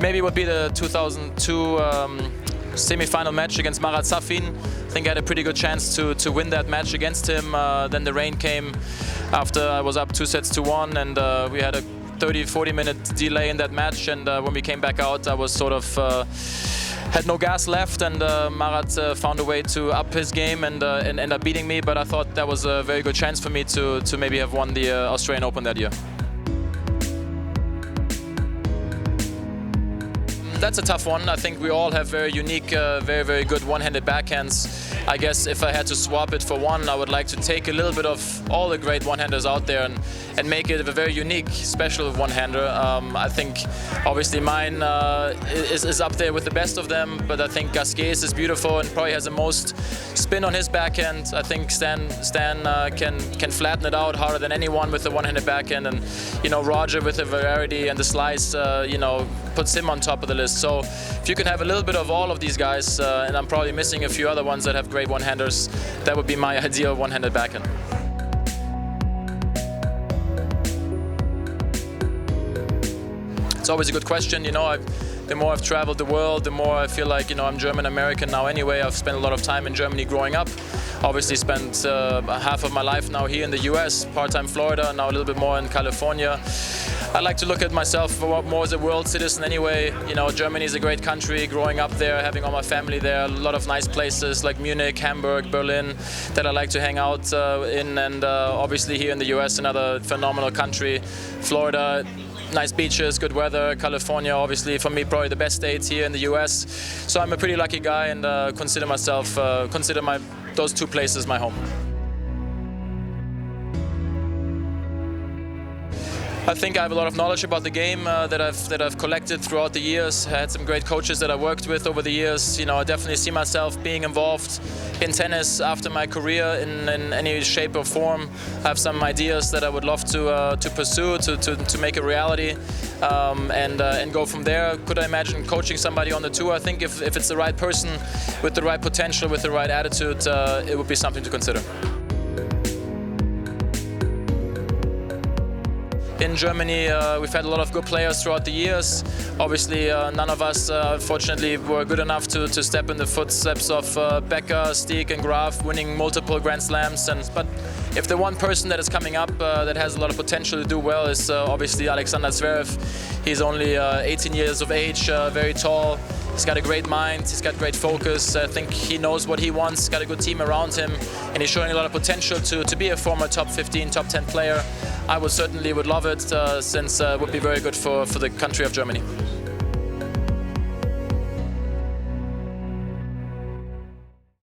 maybe would be the 2002 semi-final match against Marat Safin. I think I had a pretty good chance to win that match against him. Then the rain came after I was up 2-1, and we had a 30-40 minute delay in that match. And when we came back out, I was sort of had no gas left, and Marat found a way to up his game and end up beating me. But I thought that was a very good chance for me to maybe have won the Australian Open that year. That's a tough one. I think we all have very unique, very, very good one-handed backhands. I guess if I had to swap it for one, I would like to take a little bit of all the great one-handers out there and make it a very unique, special one-hander. I think obviously mine is up there with the best of them, but I think Gasquet's is beautiful and probably has the most spin on his backhand. I think Stan can flatten it out harder than anyone with the one-handed backhand, and Roger with the variety and the slice, puts him on top of the list. So if you can have a little bit of all of these guys, and I'm probably missing a few other ones that have great one-handers, that would be my ideal one-handed backhand. It's always a good question. The more I've traveled the world, the more I feel like I'm German-American now anyway. I've spent a lot of time in Germany growing up. Obviously spent half of my life now here in the US, part-time Florida, now a little bit more in California. I like to look at myself more as a world citizen anyway. Germany is a great country. Growing up there, having all my family there, a lot of nice places like Munich, Hamburg, Berlin that I like to hang out in, and obviously here in the US, another phenomenal country. Florida, nice beaches, good weather. California, obviously for me, probably the best states here in the US. So I'm a pretty lucky guy, and consider those two places my home. I think I have a lot of knowledge about the game that I've collected throughout the years. I had some great coaches that I worked with over the years. I definitely see myself being involved in tennis after my career in any shape or form. I have some ideas that I would love to pursue, to make a reality, and go from there. Could I imagine coaching somebody on the tour? I think if it's the right person with the right potential, with the right attitude, it would be something to consider. In Germany, we've had a lot of good players throughout the years. Obviously, none of us, fortunately, were good enough to step in the footsteps of Becker, Stieg and Graf, winning multiple Grand Slams. But if the one person that is coming up that has a lot of potential to do well is obviously Alexander Zverev. He's only 18 years of age, very tall. He's got a great mind, he's got great focus. I think he knows what he wants, he's got a good team around him, and he's showing a lot of potential to be a former top 15, top 10 player. I certainly would love it, since it would be very good for the country of Germany.